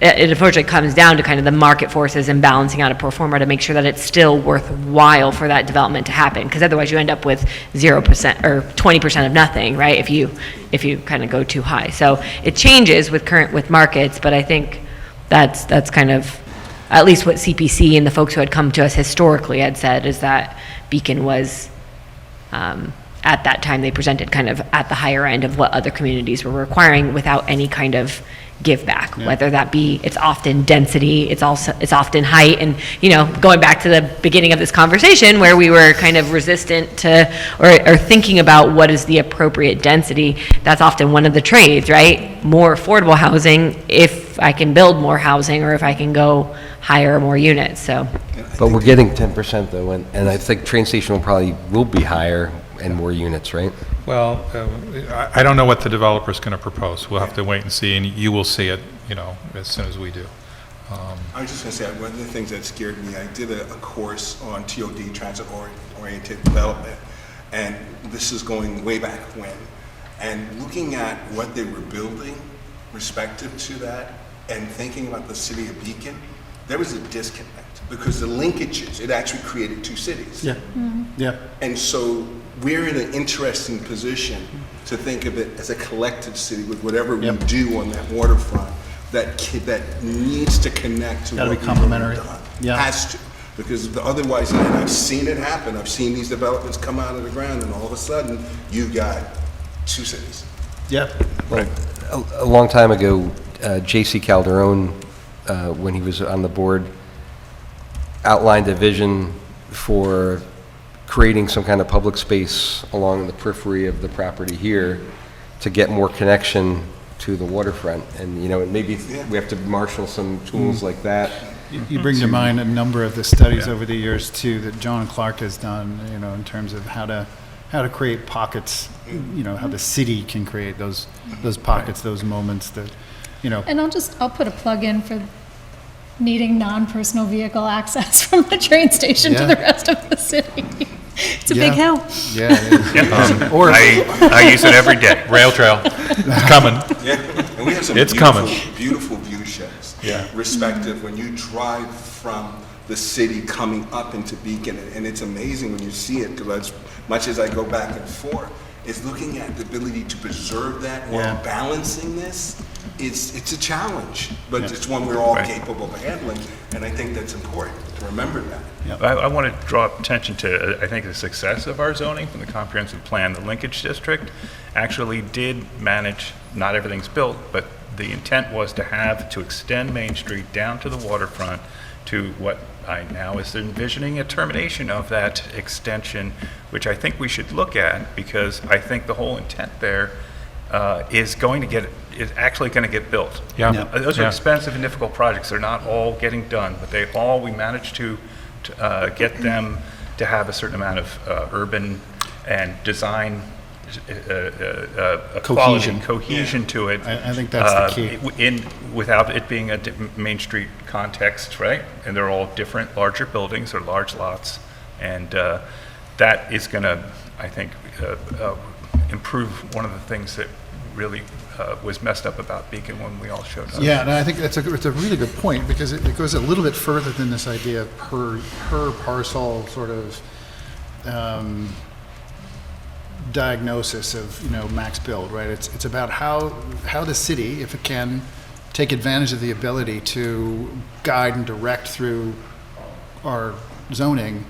It unfortunately comes down to kind of the market forces and balancing out a pro forma to make sure that it's still worthwhile for that development to happen, because otherwise you end up with 0% or 20% of nothing, right? If you kind of go too high. So it changes with markets, but I think that's kind of at least what CPC and the folks who had come to us historically had said, is that Beacon was at that time they presented kind of at the higher end of what other communities were requiring without any kind of give back, whether that be, it's often density, it's often height, and going back to the beginning of this conversation where we were kind of resistant to or thinking about what is the appropriate density, that's often one of the trades, right? More affordable housing if I can build more housing, or if I can go higher, more units. So,
But we're getting 10% though, and I think train station will be higher and more units, right?
Well, I don't know what the developer's going to propose. We'll have to wait and see, and you will see it, as soon as we do.
I was just going to say, one of the things that scared me, I did a course on TOD, transit-oriented development, and this is going way back when. And looking at what they were building respective to that, and thinking about the city of Beacon, there was a disconnect, because the linkages, it actually created two cities.
Yeah, yeah.
And so we're in an interesting position to think of it as a collective city with whatever we
Yep.
do on that waterfront that needs to connect to
Gotta
what
be
we've
complementary.
done.
Yeah.
Has to, because otherwise, and I've seen it happen, I've seen these developments come out of the ground, and all of a sudden, you've got two cities.
Yeah.
Well, a long time ago, J.C. Calderon, when he was on the board, outlined a vision for creating some kind of public space along the periphery of the property here to get more connection to the waterfront. And, you know, and maybe we have to marshal some tools like that.
You bring to mind a number of the studies over the years too that John Clark has done, you know, in terms of how to create pockets, you know, how the city can create those pockets, those moments that, you know.
And I'll put a plug in for needing non-personal vehicle access from the train station to
Yeah.
the rest of the city. It's a big
Yeah.
help.
Yeah, it is. Or
I use it every day.
Rail trail, it's coming.
Yeah, and we have some
It's
beautiful,
coming.
beautiful view sheds.
Yeah.
Respective, when you drive from the city coming up into Beacon, and it's amazing when you see it, because as much as I go back and forth, is looking at the ability to preserve that while
Yeah.
balancing this. It's a challenge, but it's one we're all
Right.
capable of handling, and I think that's important to remember that.
I want to draw attention to, I think, the success of our zoning from the comprehensive plan. The linkage district actually did manage, not everything's built, but the intent was to extend Main Street down to the waterfront to what I now is envisioning a termination of that extension, which I think we should look at, because I think the whole intent there is actually going to get built.
Yeah.
Those are
Yeah.
expensive and difficult projects. They're not all getting done, but we managed to get them to have a certain amount of urban and design
Cohesion.
cohesion to it.
I think that's the key.
Without it being a Main Street context, right? And they're all different, larger buildings or large lots. And that is going to, I think, improve one of the things that really was messed up about Beacon when we all showed up.
Yeah, and I think it's a really good point, because it goes a little bit further than this idea of per parcel sort of diagnosis of, you know, max build, right? It's about how the city, if it can, take advantage of the ability to guide and direct through our zoning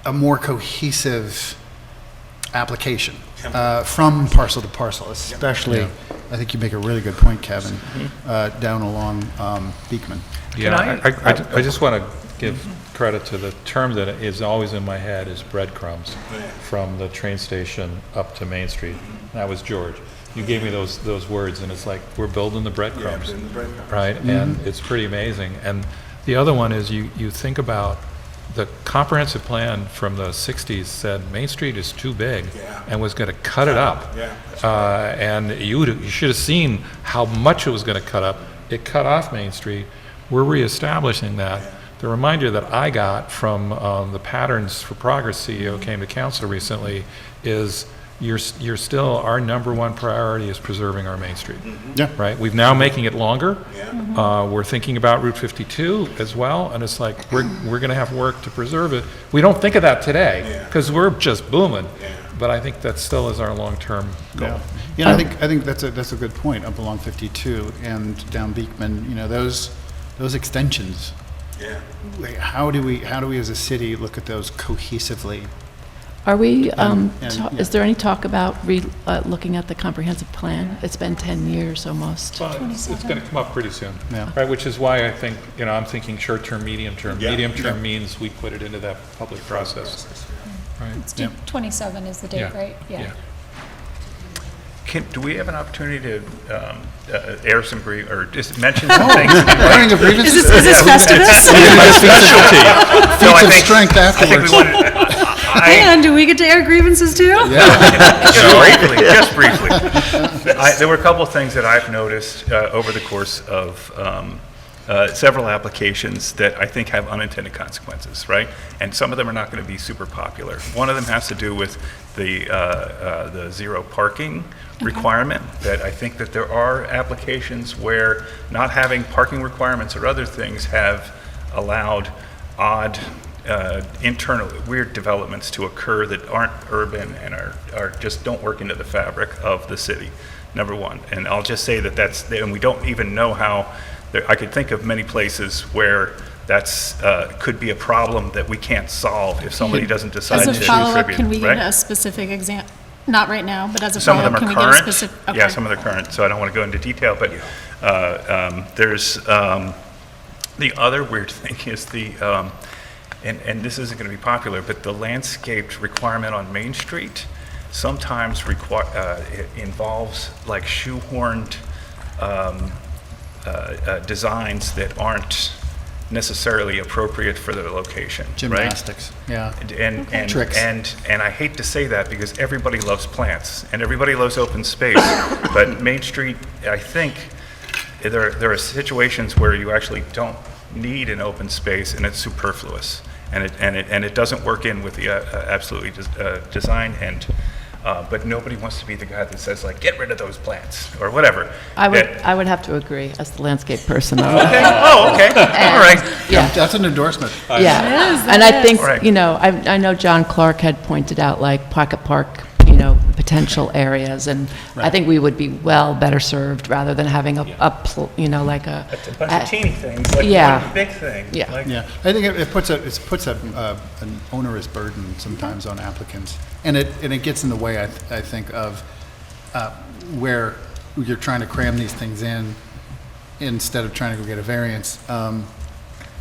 a more cohesive application from parcel to parcel, especially, I think you make a really good point, Kevin, down along Beekman.
Yeah, I just want to give credit to the term that is always in my head is breadcrumbs from the train station up to Main Street. That was George. You gave me those words, and it's like, we're building the breadcrumbs,
building the breadcrumbs.
right? And it's pretty amazing. And the other one is you think about the comprehensive plan from the 60s said Main Street is too big and was going to cut it up. And you should have seen how much it was going to cut up. It cut off Main Street. We're reestablishing that. The reminder that I got from the Patterns for Progress CEO came to council recently is you're still, our number one priority is preserving our Main Street.
Yeah.
Right? We're now making it longer. We're thinking about Route 52 as well, and it's like we're going to have work to preserve it. We don't think of that today because we're just booming, but I think that still is our long-term goal.
Yeah, I think that's a good point up along 52 and down Beekman. You know, those extensions.
Yeah.
How do we as a city look at those cohesively?
Are we,
yeah.
is there any talk about looking at the comprehensive plan? It's been 10 years almost.
Well, it's going to come up pretty soon,
Yeah.
right? Which is why I think, I'm thinking short-term, medium-term.
Yeah.
Medium-term means we put it into that public process, right?
It's 27 is the date,
Yeah.
right?
Yeah.
Do we have an opportunity to air some or just mention some things?
Airing of grievances?
Is this Festivus?
No, I
Feats of
think-
strength
I think we
afterwards.
want,
And do we get to air grievances too?
just briefly. There were a couple of things that I've noticed over the course of several applications that I think have unintended consequences, right? And some of them are not going to be super popular. One of them has to do with the zero parking requirement, that I think that there are applications where not having parking requirements or other things have allowed odd internal, weird developments to occur that aren't urban and are just don't work into the fabric of the city, number one. And I'll just say that and we don't even know how, I could think of many places where that's, could be a problem that we can't solve if somebody doesn't decide to
As a
contribute,
follow-up, can we get
right?
a specific example? Not right now, but as a
Some of them
follow-up,
are
can we get a
current.
specific?
Yeah,
okay.
some of them are current, so I don't want to go into detail, but there's, the other weird thing is and this isn't going to be popular, but the landscaped requirement on Main Street sometimes it involves like shoehorned designs that aren't necessarily appropriate for the location, right?
Gymnastics, yeah.
And
Tricks.
and I hate to say that because everybody loves plants and everybody loves open space, but Main Street, I think, there are situations where you actually don't need an open space and it's superfluous, and it doesn't work in with the absolutely design end. But nobody wants to be the guy that says like, get rid of those plants or whatever.
I would have to agree as the landscape person.
Okay. Oh, okay. All right.
Yeah.
That's an endorsement.
Yeah, and I think,
Right.
you know, I know John Clark had pointed out like Pocket Park, you know, potential areas, and I think we would be better served rather than having you know, like a.
It's a bunch of teeny things, like
yeah.
one big thing.
Yeah.
Like,
Yeah, I think it puts an onerous burden sometimes on applicants, and it gets in the way, I think, of where you're trying to cram these things in instead of trying to go get a variance,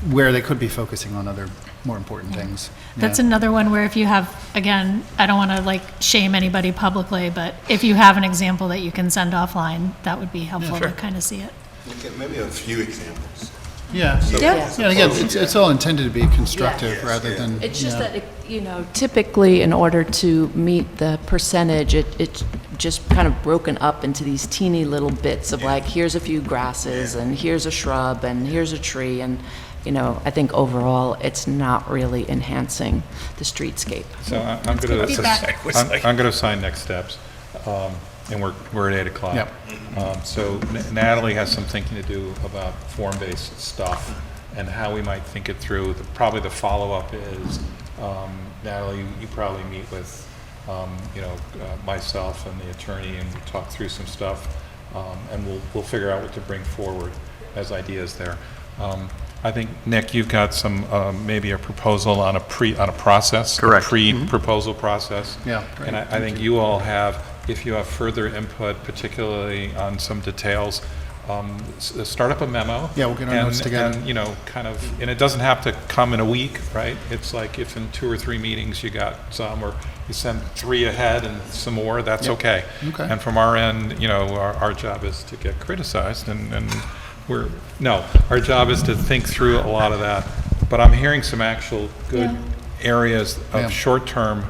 where they could be focusing on other more important things.
That's
Yeah.
another one where if you have, again, I don't want to like shame anybody publicly, but if you have an example that you can send offline, that would be helpful to kind of see it.
Okay, maybe a few examples.
Yeah.
Yeah.
Yeah, again, it's all intended to be constructive rather than.
It's just
yeah.
that, you know, typically in order to meet the percentage, it's just kind of broken up into these teeny little bits of like, here's a few grasses and here's a shrub and here's a tree, and, you know, I think overall it's not really enhancing the streetscape.
So I'm going to,
feedback.
I'm going to assign next steps, and we're at 8 o'clock.
Yep.
So Natalie has some thinking to do about form-based stuff and how we might think it through. Probably the follow-up is, Natalie, you probably meet with, myself and the attorney, and we talk through some stuff, and we'll figure out what to bring forward as ideas there. I think, Nick, you've got some, maybe a proposal on a process.
Correct.
A pre-proposal process.
Yeah.
And I think you all have, if you have further input, particularly on some details, start up a memo.
Yeah, we'll get our notes together.
And, and it doesn't have to come in a week, right? It's like if in 2 or 3 meetings you got some, or you send 3 ahead and some more, that's okay.
Okay.
And from our end, our job is to get criticized, and our job is to think through a lot of that. But I'm hearing some actual good areas of
Yeah.
short-term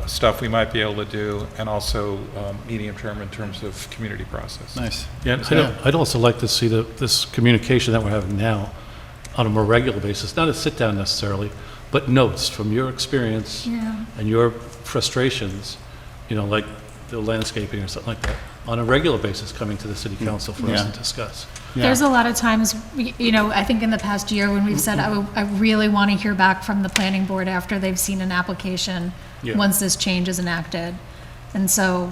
stuff we might be able to do, and also medium-term in terms of community process.
Nice.
Yeah, I'd also like to see this communication that we're having now on a more regular basis, not a sit-down necessarily, but notes from your experience and your frustrations, like the landscaping or something like that, on a regular basis coming to the city council for us
Yeah.
to discuss.
Yeah.
There's a lot of times, I think in the past year when we've said, I really want to hear back from the planning board after they've seen an application,
Yeah.
once this change is enacted. And so,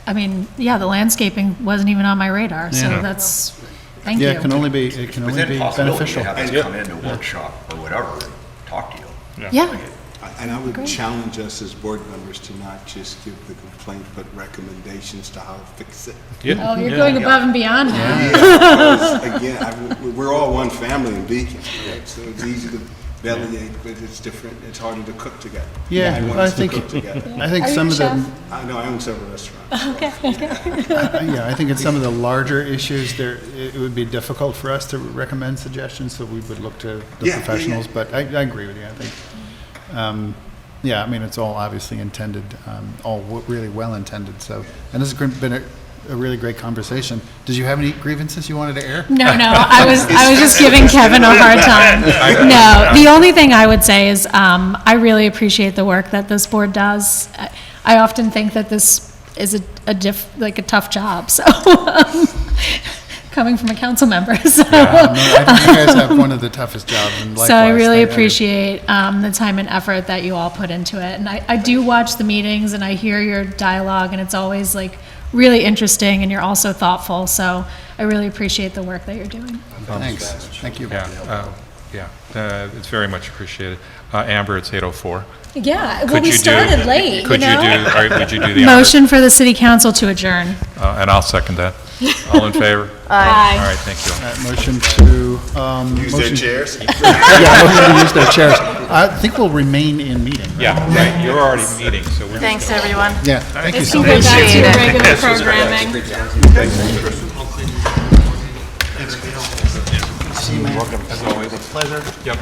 the landscaping wasn't even on my radar, so
Yeah.
that's, thank you.
Yeah, it can only be beneficial.
Have them come in to a workshop or whatever and talk to you.
Yeah,
And I would challenge us as board members to not just give the complaint, but recommendations to how to fix it.
oh, you're going above and beyond now.
Because, again, we're all one family in Beacon, right? So it's easy to bellyache, but it's different, it's harder to cook together.
Yeah,
Everyone
I
has to
think,
cook together.
I think
Are you
some
a
of the,
chef?
I know, I own several restaurants.
yeah, I think in some of the larger issues, it would be difficult for us to recommend suggestions, so we would look to the
Yeah,
professionals, but I agree with you, I think. It's all obviously intended, all really well intended, so, and this has been a really great conversation. Did you have any grievances you wanted to air?
No, I was just giving Kevin a hard time. No, the only thing I would say is, I really appreciate the work that this board does. I often think that this is a tough job, so, coming from a council member, so.
I think you guys have one of the toughest jobs, and likewise.
So I really appreciate the time and effort that you all put into it. And I do watch the meetings and I hear your dialogue, and it's always like really interesting, and you're also thoughtful. So I really appreciate the work that you're doing.
Thanks, thank you.
It's very much appreciated. Amber, it's 8:04.
Yeah,
Could you do- Could you do, or would you do the honors?
Motion for the city council to adjourn.
And I'll second that. All in favor?
Aye.
All right, thank you.
Motion to,
Use their chairs?
yeah, motion to use their chairs. I think we'll remain in meeting.
Yeah, right, you're already meeting, so we're.
Thanks, everyone.
Yeah, thank you so
Go
much.
back to your
Appreciate it.
regular programming.
As always. Pleasure. Yep.